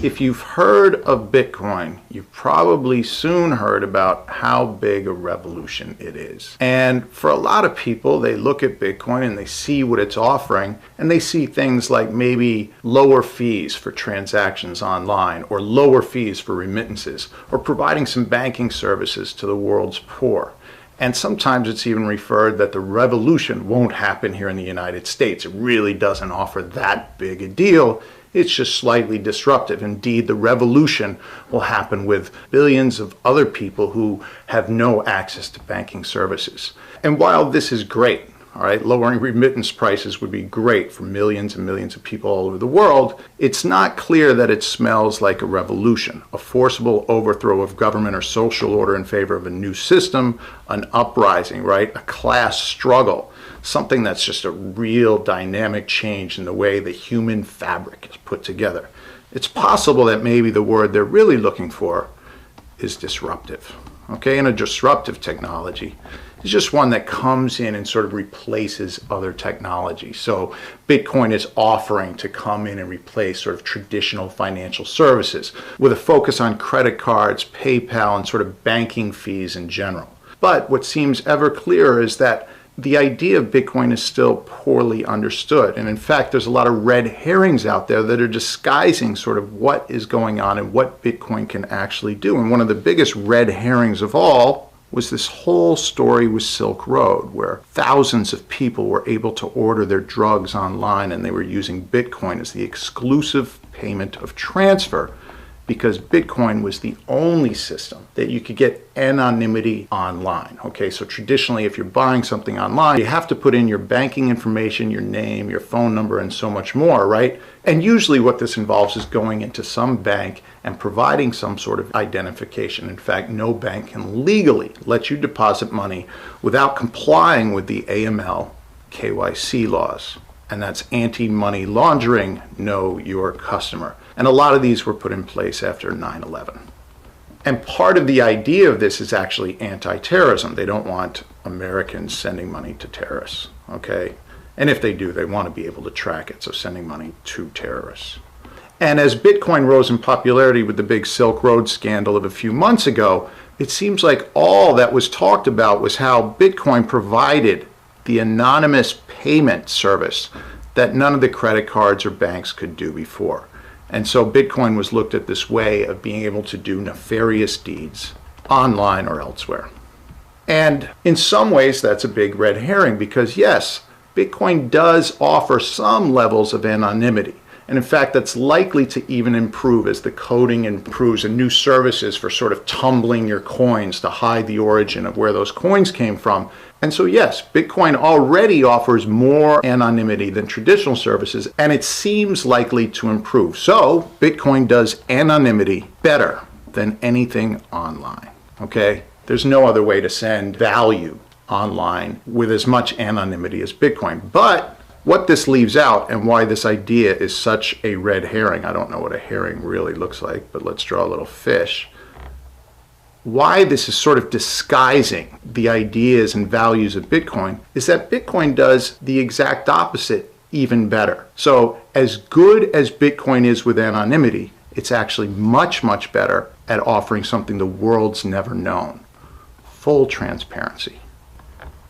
If you've heard of Bitcoin, you've probably soon heard about how big a revolution it is. And for a lot of people, they look at Bitcoin and they see what it's offering, and they see things like maybe lower fees for transactions online, or lower fees for remittances, or providing some banking services to the world's poor. And sometimes it's even referred that the revolution won't happen here in the United States. It really doesn't offer that big a deal. It's just slightly disruptive. Indeed, the revolution will happen with billions of other people who have no access to banking services. And while this is great, all right, lowering remittance prices would be great for millions and millions of people all over the world, it's not clear that it smells like a revolution, a forcible overthrow of government or social order in favor of a new system, an uprising, right, a class struggle, something that's just a real dynamic change in the way the human fabric is put together. It's possible that maybe the word they're really looking for is disruptive. Okay, and a disruptive technology is just one that comes in and sort of replaces other technology. So Bitcoin is offering to come in and replace sort of traditional financial services with a focus on credit cards, PayPal, and sort of banking fees in general. But what seems ever clearer is that the idea of Bitcoin is still poorly understood. And in fact, there's a lot of red herrings out there that are disguising sort of what is going on and what Bitcoin can actually do. And one of the biggest red herrings of all was this whole story with Silk Road, where thousands of people were able to order their drugs online and they were using Bitcoin as the exclusive payment of transfer, because Bitcoin was the only system that you could get anonymity online. Okay, so traditionally, if you're buying something online, you have to put in your banking information, your name, your phone number, and so much more, right? And usually what this involves is going into some bank and providing some sort of identification. In fact, no bank can legally let you deposit money without complying with the AML KYC laws. And that's anti-money laundering, know your customer. And a lot of these were put in place after 9/11. And part of the idea of this is actually anti-terrorism. They don't want Americans sending money to terrorists, okay? And if they do, they want to be able to track it, so sending money to terrorists. And as Bitcoin rose in popularity with the big Silk Road scandal of a few months ago, it seems like all that was talked about was how Bitcoin provided the anonymous payment service that none of the credit cards or banks could do before. And so Bitcoin was looked at this way of being able to do nefarious deeds online or elsewhere. And in some ways, that's a big red herring because yes, Bitcoin does offer some levels of anonymity. And in fact, that's likely to even improve as the coding improves and new services for sort of tumbling your coins to hide the origin of where those coins came from. And so yes, Bitcoin already offers more anonymity than traditional services, and it seems likely to improve. So Bitcoin does anonymity better than anything online, okay? There's no other way to send value online with as much anonymity as Bitcoin. But what this leaves out and why this idea is such a red herring, I don't know what a herring really looks like, but let's draw a little fish. Why this is sort of disguising the ideas and values of Bitcoin is that Bitcoin does the exact opposite even better. So as good as Bitcoin is with anonymity, it's actually much, much better at offering something the world's never known: full transparency.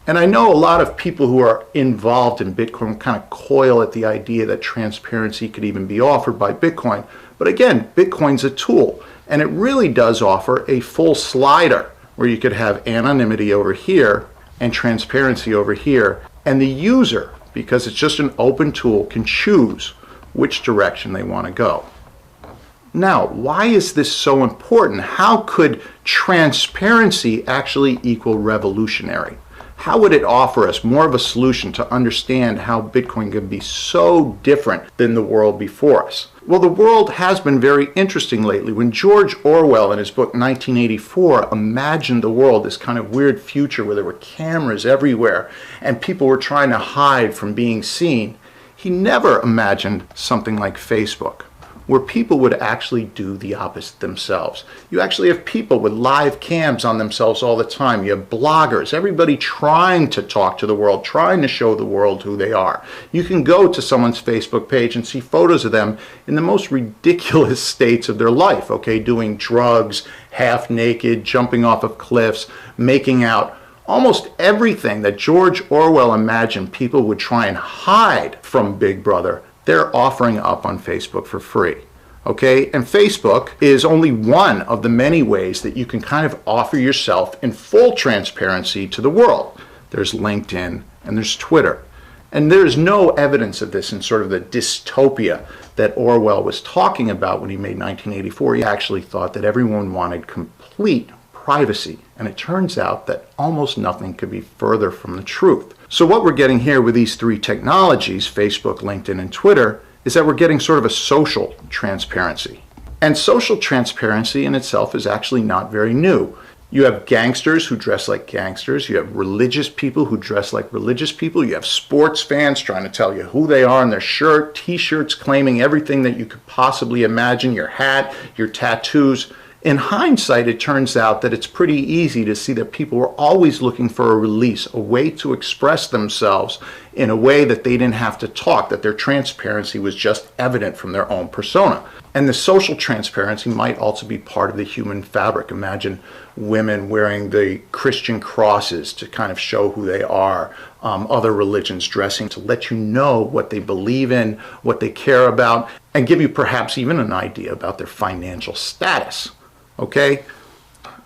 And I know a lot of people who are involved in Bitcoin kind of coil at the idea that transparency could even be offered by Bitcoin. But again, Bitcoin's a tool, and it really does offer a full slider where you could have anonymity over here and transparency over here. And the user, because it's just an open tool, can choose which direction they want to go. Now, why is this so important? How could transparency actually equal revolutionary? How would it offer us more of a solution to understand how Bitcoin can be so different than the world before us? Well, the world has been very interesting lately. When George Orwell in his book 1984 imagined the world, this kind of weird future where there were cameras everywhere and people were trying to hide from being seen, he never imagined something like Facebook where people would actually do the opposite themselves. You actually have people with live cams on themselves all the time. You have bloggers, everybody trying to talk to the world, trying to show the world who they are. You can go to someone's Facebook page and see photos of them in the most ridiculous states of their life, okay, doing drugs, half naked, jumping off of cliffs, making out. Almost everything that George Orwell imagined people would try and hide from Big Brother, they're offering up on Facebook for free. Okay, and Facebook is only one of the many ways that you can kind of offer yourself in full transparency to the world. There's LinkedIn and there's Twitter. And there's no evidence of this in sort of the dystopia that Orwell was talking about when he made 1984. He actually thought that everyone wanted complete privacy. And it turns out that almost nothing could be further from the truth. So what we're getting here with these three technologies, Facebook, LinkedIn, and Twitter, is that we're getting sort of a social transparency. And social transparency in itself is actually not very new. You have gangsters who dress like gangsters. You have religious people who dress like religious people. You have sports fans trying to tell you who they are in their shirt, t-shirts claiming everything that you could possibly imagine, your hat, your tattoos. In hindsight, it turns out that it's pretty easy to see that people were always looking for a release, a way to express themselves in a way that they didn't have to talk, that their transparency was just evident from their own persona. And the social transparency might also be part of the human fabric. Imagine women wearing the Christian crosses to kind of show who they are, other religions dressing to let you know what they believe in, what they care about, and give you perhaps even an idea about their financial status. Okay,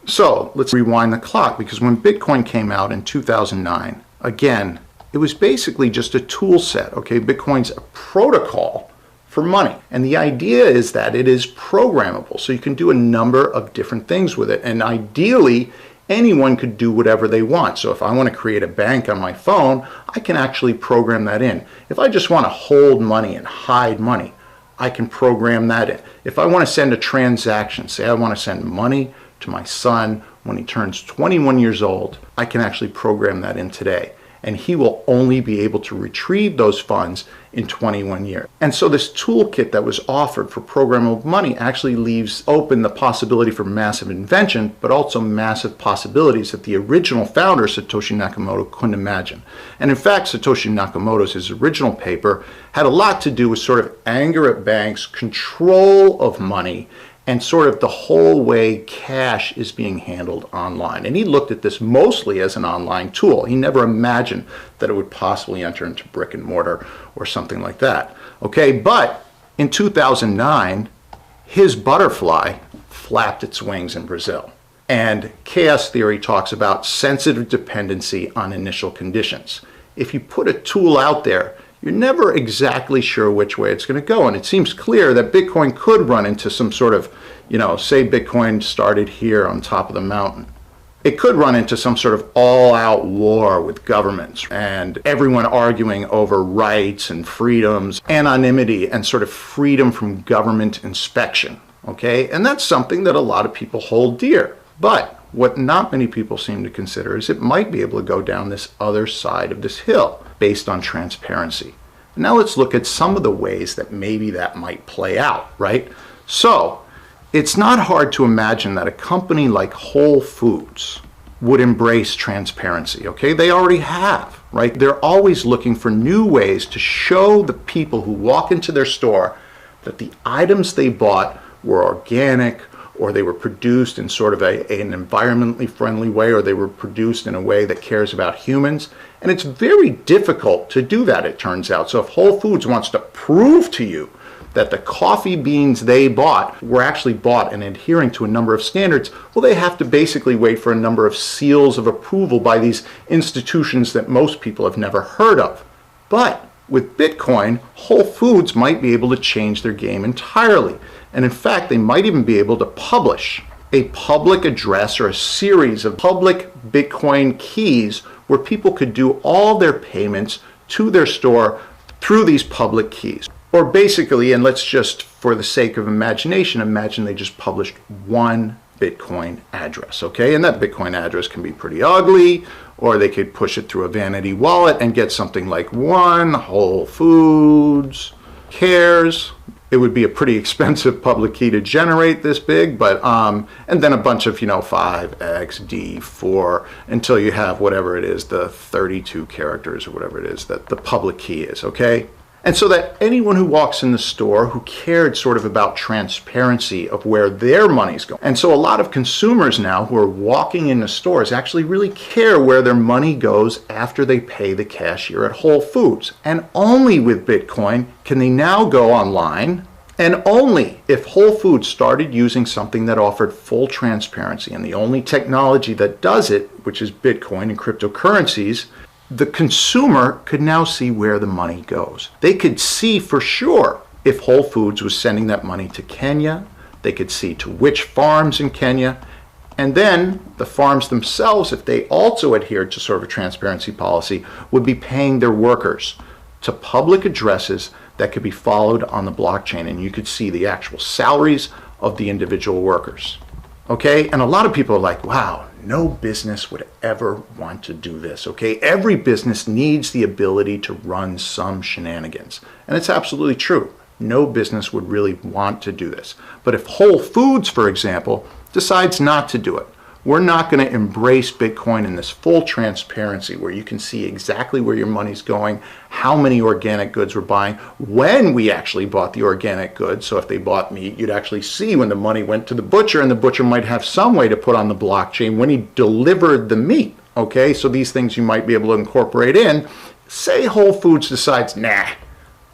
so let's rewind the clock, because when Bitcoin came out in 2009, again, it was basically just a tool set. Okay, Bitcoin's a protocol for money. And the idea is that it is programmable. So you can do a number of different things with it. And ideally, anyone could do whatever they want. So if I want to create a bank on my phone, I can actually program that in. If I just want to hold money and hide money, I can program that in. If I want to send a transaction, say I want to send money to my son when he turns 21 years old, I can actually program that in today. And he will only be able to retrieve those funds in 21 years. And so this toolkit that was offered for programmable money actually leaves open the possibility for massive invention, but also massive possibilities that the original founder, Satoshi Nakamoto, couldn't imagine. And in fact, Satoshi Nakamoto's his original paper had a lot to do with sort of anger at banks, control of money, and sort of the whole way cash is being handled online. And he looked at this mostly as an online tool. He never imagined that it would possibly enter into brick and mortar or something like that. Okay, but in 2009, his butterfly flapped its wings in Brazil. And chaos theory talks about sensitive dependency on initial conditions. If you put a tool out there, you're never exactly sure which way it's going to go. And it seems clear that Bitcoin could run into some sort of, say Bitcoin started here on top of the mountain. It could run into some sort of all-out war with governments and everyone arguing over rights and freedoms, anonymity, and sort of freedom from government inspection. Okay? And that's something that a lot of people hold dear. But what not many people seem to consider is it might be able to go down this other side of this hill based on transparency. Now let's look at some of the ways that maybe that might play out, right? So it's not hard to imagine that a company like Whole Foods would embrace transparency, okay? They already have, right? They're always looking for new ways to show the people who walk into their store that the items they bought were organic, or they were produced in sort of an environmentally friendly way, or they were produced in a way that cares about humans. And it's very difficult to do that, it turns out. So if Whole Foods wants to prove to you that the coffee beans they bought were actually bought and adhering to a number of standards, well, they have to basically wait for a number of seals of approval by these institutions that most people have never heard of. But with Bitcoin, Whole Foods might be able to change their game entirely. And in fact, they might even be able to publish a public address or a series of public Bitcoin keys where people could do all their payments to their store through these public keys. Or basically, and let's just, for the sake of imagination, imagine they just published one Bitcoin address, okay? And that Bitcoin address can be pretty ugly, or they could push it through a vanity wallet and get something like one Whole Foods cares. It would be a pretty expensive public key to generate this big, but and then a bunch of 5x, D, 4 until you have whatever it is, the 32 characters or whatever it is that the public key is, okay? And so that anyone who walks in the store who cared sort of about transparency of where their money's going. And so a lot of consumers now who are walking into stores actually really care where their money goes after they pay the cashier at Whole Foods. And only with Bitcoin can they now go online, and only if Whole Foods started using something that offered full transparency, and the only technology that does it, which is Bitcoin and cryptocurrencies, the consumer could now see where the money goes. They could see for sure if Whole Foods was sending that money to Kenya. They could see to which farms in Kenya. And then the farms themselves, if they also adhered to sort of a transparency policy, would be paying their workers to public addresses that could be followed on the blockchain. And you could see the actual salaries of the individual workers. Okay? And a lot of people are like, wow, no business would ever want to do this, okay? Every business needs the ability to run some shenanigans. And it's absolutely true. No business would really want to do this. But if Whole Foods, for example, decides not to do it, we're not going to embrace Bitcoin in this full transparency where you can see exactly where your money's going, how many organic goods we're buying, when we actually bought the organic goods. So if they bought meat, you'd actually see when the money went to the butcher, and the butcher might have some way to put on the blockchain when he delivered the meat. Okay, so these things you might be able to incorporate in. Say Whole Foods decides, nah,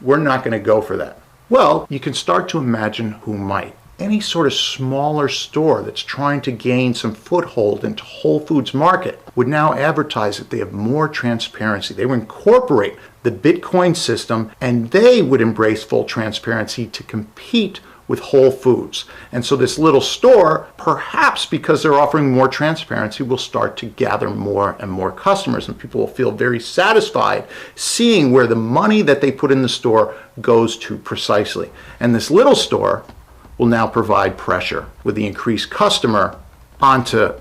we're not going to go for that. Well, you can start to imagine who might. Any sort of smaller store that's trying to gain some foothold into Whole Foods market would now advertise that they have more transparency. They would incorporate the Bitcoin system, and they would embrace full transparency to compete with Whole Foods. And so this little store, perhaps because they're offering more transparency, will start to gather more and more customers, and people will feel very satisfied seeing where the money that they put in the store goes to precisely. And this little store will now provide pressure with the increased customer onto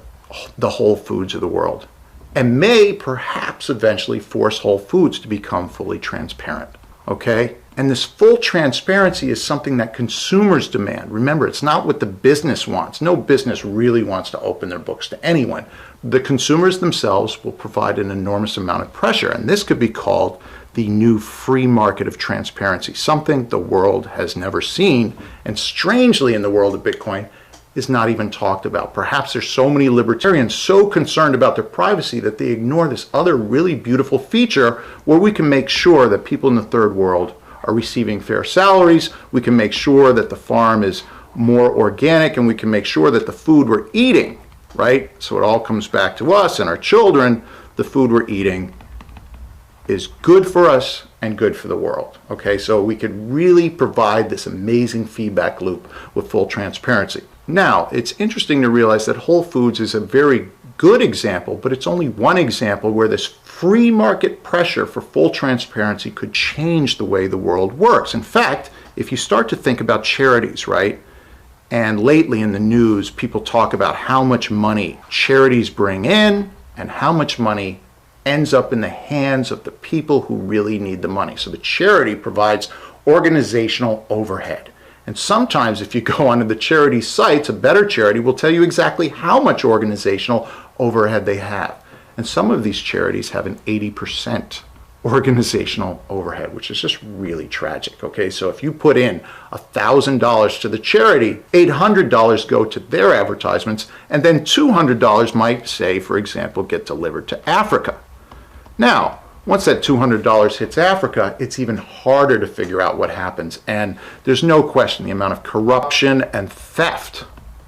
the Whole Foods of the world, and may perhaps eventually force Whole Foods to become fully transparent, okay? And this full transparency is something that consumers demand. Remember, it's not what the business wants. No business really wants to open their books to anyone. The consumers themselves will provide an enormous amount of pressure, and this could be called the new free market of transparency, something the world has never seen, and strangely in the world of Bitcoin is not even talked about. Perhaps there's so many libertarians so concerned about their privacy that they ignore this other really beautiful feature where we can make sure that people in the third world are receiving fair salaries, we can make sure that the farm is more organic, and we can make sure that the food we're eating, right? So it all comes back to us and our children, the food we're eating is good for us and good for the world, okay? So we could really provide this amazing feedback loop with full transparency. Now, it's interesting to realize that Whole Foods is a very good example, but it's only one example where this free market pressure for full transparency could change the way the world works. In fact, if you start to think about charities, right? And lately in the news, people talk about how much money charities bring in and how much money ends up in the hands of the people who really need the money. So the charity provides organizational overhead. And sometimes if you go onto the charity sites, a better charity will tell you exactly how much organizational overhead they have. And some of these charities have an 80% organizational overhead, which is just really tragic, okay? So if you put in $1,000 to the charity, $800 go to their advertisements, and then $200 might, say, for example, get delivered to Africa. Now, once that $200 hits Africa, it's even harder to figure out what happens. And there's no question the amount of corruption and theft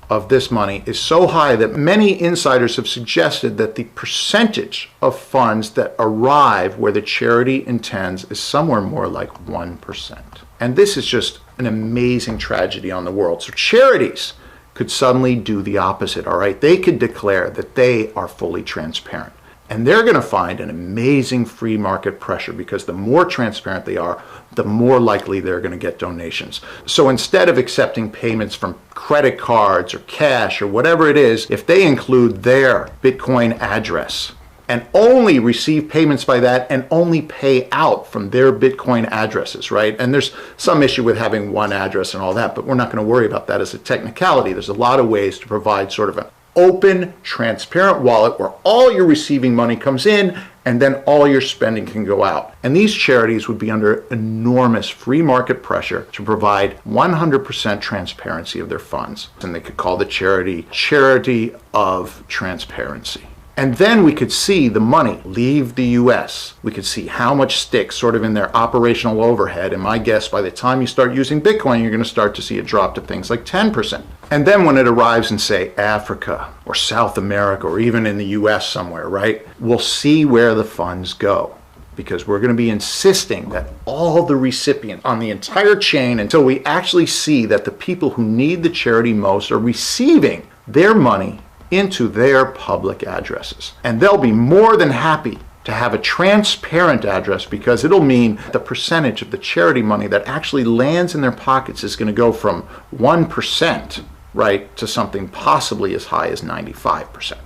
of this money is so high that many insiders have suggested that the percentage of funds that arrive where the charity intends is somewhere more like 1%. And this is just an amazing tragedy on the world. So charities could suddenly do the opposite, all right? They could declare that they are fully transparent. And they're going to find an amazing free market pressure, because the more transparent they are, the more likely they're going to get donations. So instead of accepting payments from credit cards or cash or whatever it is, if they include their Bitcoin address and only receive payments by that and only pay out from their Bitcoin addresses, right? And there's some issue with having one address and all that, but we're not going to worry about that as a technicality. There's a lot of ways to provide sort of an open, transparent wallet where all your receiving money comes in and then all your spending can go out. And these charities would be under enormous free market pressure to provide 100% transparency of their funds. And they could call the charity of transparency. And then we could see the money leave the US. We could see how much sticks sort of in their operational overhead. And my guess, by the time you start using Bitcoin, you're going to start to see a drop to things like 10%. And then when it arrives in, say, Africa or South America or even in the US somewhere, right, we'll see where the funds go. Because we're going to be insisting that all the recipients on the entire chain, until we actually see that the people who need the charity most are receiving their money into their public addresses. And they'll be more than happy to have a transparent address, because it'll mean the percentage of the charity money that actually lands in their pockets is going to go from 1%, right, to something possibly as high as 95%.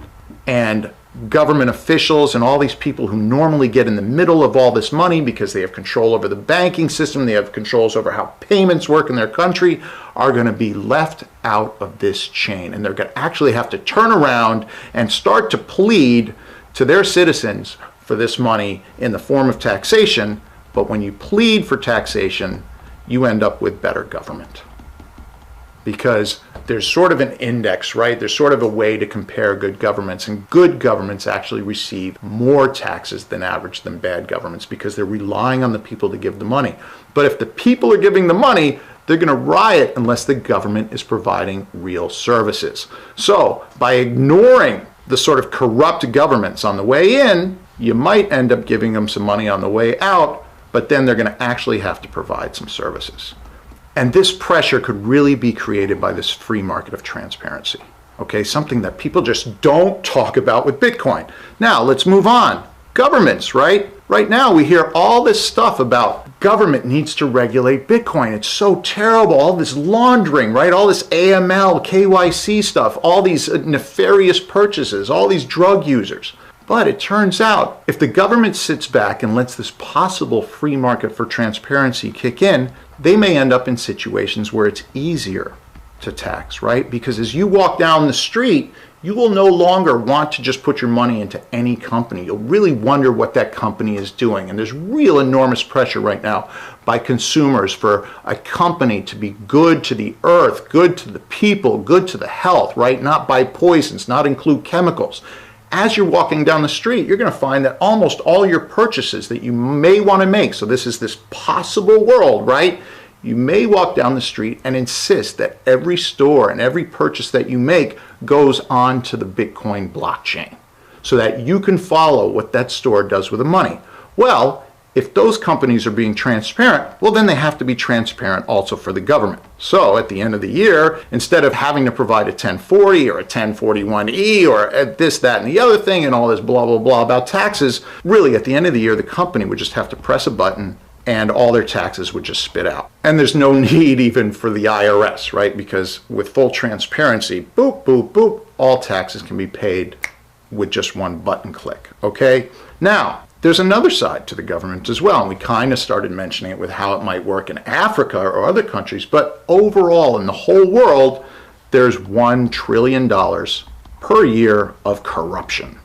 And government officials and all these people who normally get in the middle of all this money because they have control over the banking system, they have controls over how payments work in their country, are going to be left out of this chain. And they're going to actually have to turn around and start to plead to their citizens for this money in the form of taxation. But when you plead for taxation, you end up with better government. Because there's sort of an index, right? There's sort of a way to compare good governments, and good governments actually receive more taxes than average than bad governments, because they're relying on the people to give the money. But if the people are giving the money, they're going to riot unless the government is providing real services. So by ignoring the sort of corrupt governments on the way in, you might end up giving them some money on the way out, but then they're going to actually have to provide some services. And this pressure could really be created by this free market of transparency. Okay, something that people just don't talk about with Bitcoin. Now, let's move on. Governments, right? Right now, we hear all this stuff about government needs to regulate Bitcoin. It's so terrible. All this laundering, right? All this AML, KYC stuff, all these nefarious purchases, all these drug users. But it turns out, if the government sits back and lets this possible free market for transparency kick in, they may end up in situations where it's easier to tax, right? Because as you walk down the street, you will no longer want to just put your money into any company. You'll really wonder what that company is doing. And there's real enormous pressure right now by consumers for a company to be good to the earth, good to the people, good to the health, right? Not buy poisons, not include chemicals. As you're walking down the street, you're going to find that almost all your purchases that you may want to make, so this is this possible world, right? You may walk down the street and insist that every store and every purchase that you make goes on to the Bitcoin blockchain so that you can follow what that store does with the money. Well, if those companies are being transparent, well, then they have to be transparent also for the government. So at the end of the year, instead of having to provide a 1040 or a 1041E or this, that, and the other thing and all this blah, blah, blah about taxes, really at the end of the year, the company would just have to press a button and all their taxes would just spit out. And there's no need even for the IRS, right? Because with full transparency, boop, boop, boop, all taxes can be paid with just one button click, okay? Now, there's another side to the government as well, and we kind of started mentioning it with how it might work in Africa or other countries, but overall in the whole world, there's $1 trillion per year of corruption.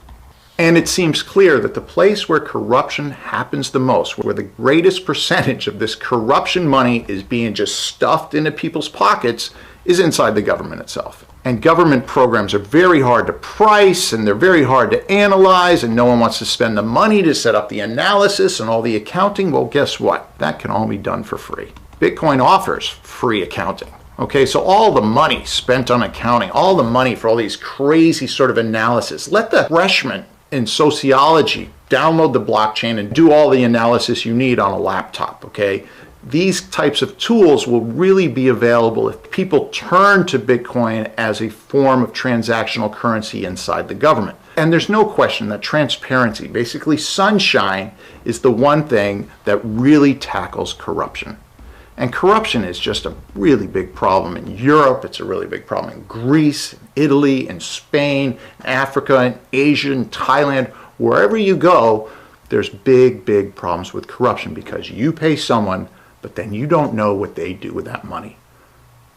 And it seems clear that the place where corruption happens the most, where the greatest percentage of this corruption money is being just stuffed into people's pockets, is inside the government itself. And government programs are very hard to price, and they're very hard to analyze, and no one wants to spend the money to set up the analysis and all the accounting. Well, guess what? That can all be done for free. Bitcoin offers free accounting. Okay, so all the money spent on accounting, all the money for all these crazy sort of analysis, let the freshmen in sociology download the blockchain and do all the analysis you need on a laptop, okay? These types of tools will really be available if people turn to Bitcoin as a form of transactional currency inside the government. And there's no question that transparency, basically sunshine, is the one thing that really tackles corruption. And corruption is just a really big problem in Europe. It's a really big problem in Greece, Italy, and Spain, Africa, and Asia, and Thailand. Wherever you go, there's big problems with corruption because you pay someone, but then you don't know what they do with that money.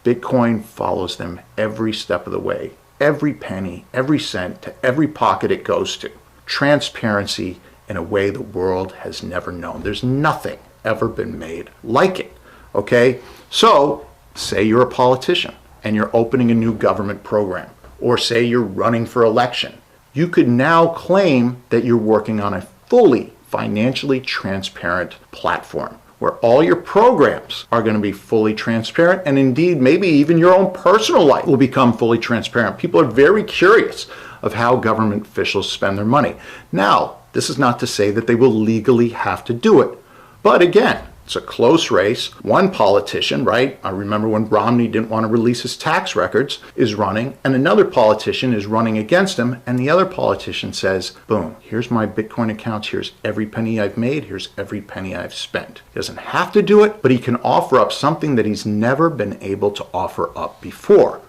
Bitcoin follows them every step of the way, every penny, every cent, to every pocket it goes to. Transparency in a way the world has never known. There's nothing ever been made like it, okay? So, say you're a politician and you're opening a new government program, or say you're running for election. You could now claim that you're working on a fully financially transparent platform where all your programs are going to be fully transparent, and indeed maybe even your own personal life will become fully transparent. People are very curious of how government officials spend their money. Now, this is not to say that they will legally have to do it, but again, it's a close race. One politician, right? I remember when Romney didn't want to release his tax records, is running, and another politician is running against him, and the other politician says, boom, here's my Bitcoin accounts, here's every penny I've made, here's every penny I've spent. He doesn't have to do it, but he can offer up something that he's never been able to offer up before: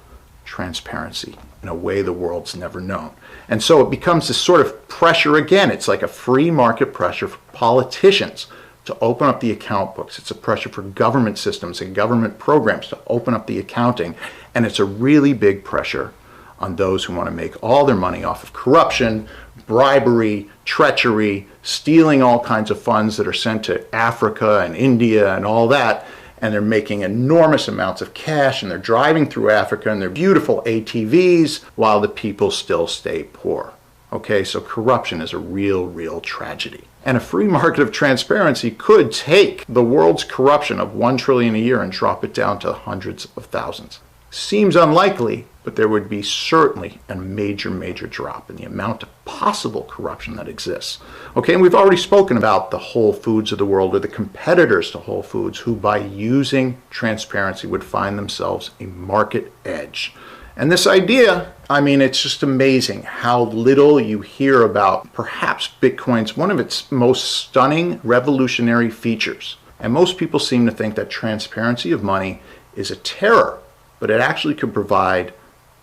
transparency in a way the world's never known. And so it becomes this sort of pressure again. It's like a free market pressure for politicians to open up the account books. It's a pressure for government systems and government programs to open up the accounting. And it's a really big pressure on those who want to make all their money off of corruption, bribery, treachery, stealing all kinds of funds that are sent to Africa and India and all that. And they're making enormous amounts of cash, and they're driving through Africa in their beautiful ATVs while the people still stay poor. Okay, so corruption is a real tragedy. And a free market of transparency could take the world's corruption of $1 trillion a year and drop it down to hundreds of thousands. Seems unlikely, but there would be certainly a major drop in the amount of possible corruption that exists. Okay, and we've already spoken about the Whole Foods of the world, or the competitors to Whole Foods, who by using transparency would find themselves a market edge. And this idea, I mean, it's just amazing how little you hear about perhaps Bitcoin's one of its most stunning revolutionary features. And most people seem to think that transparency of money is a terror, but it actually could provide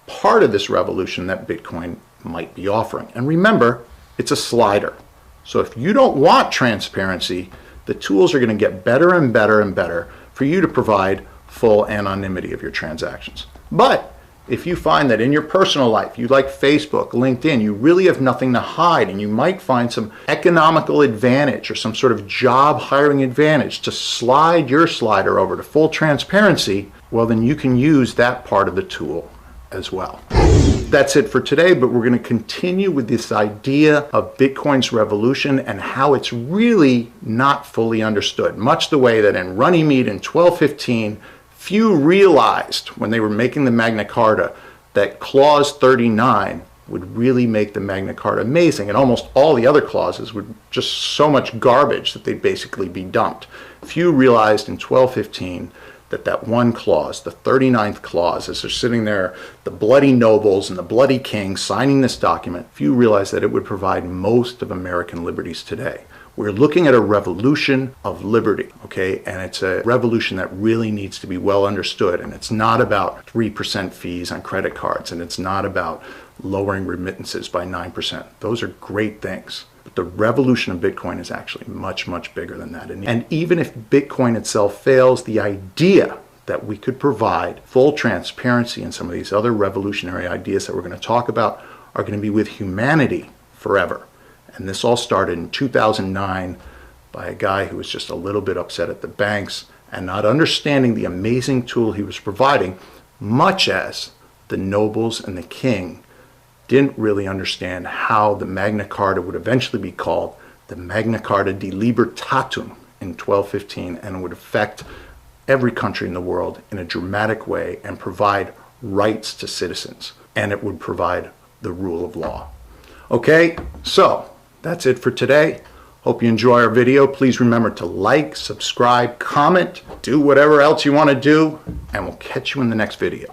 part of this revolution that Bitcoin might be offering. And remember, it's a slider. So if you don't want transparency, the tools are going to get better and better for you to provide full anonymity of your transactions. But if you find that in your personal life, you like Facebook, LinkedIn, you really have nothing to hide, and you might find some economical advantage or some sort of job hiring advantage to slide your slider over to full transparency, well, then you can use that part of the tool as well. That's it for today, but we're going to continue with this idea of Bitcoin's revolution and how it's really not fully understood, much the way that in Runnymede in 1215, few realized when they were making the Magna Carta that Clause 39 would really make the Magna Carta amazing, and almost all the other clauses would just so much garbage that they'd basically be dumped. Few realized in 1215 that that one clause, the 39th clause, as they're sitting there, the bloody nobles and the bloody kings signing this document, few realized that it would provide most of American liberties today. We're looking at a revolution of liberty, okay? And it's a revolution that really needs to be well understood. And it's not about 3% fees on credit cards, and it's not about lowering remittances by 9%. Those are great things. But the revolution of Bitcoin is actually much bigger than that. And even if Bitcoin itself fails, the idea that we could provide full transparency in some of these other revolutionary ideas that we're going to talk about are going to be with humanity forever. And this all started in 2009 by a guy who was just a little bit upset at the banks and not understanding the amazing tool he was providing, much as the nobles and the king didn't really understand how the Magna Carta would eventually be called the Magna Carta de Libertatum in 1215, and would affect every country in the world in a dramatic way and provide rights to citizens. And it would provide the rule of law. Okay, so that's it for today. Hope you enjoy our video. Please remember to like, subscribe, comment, do whatever else you want to do, and we'll catch you in the next video.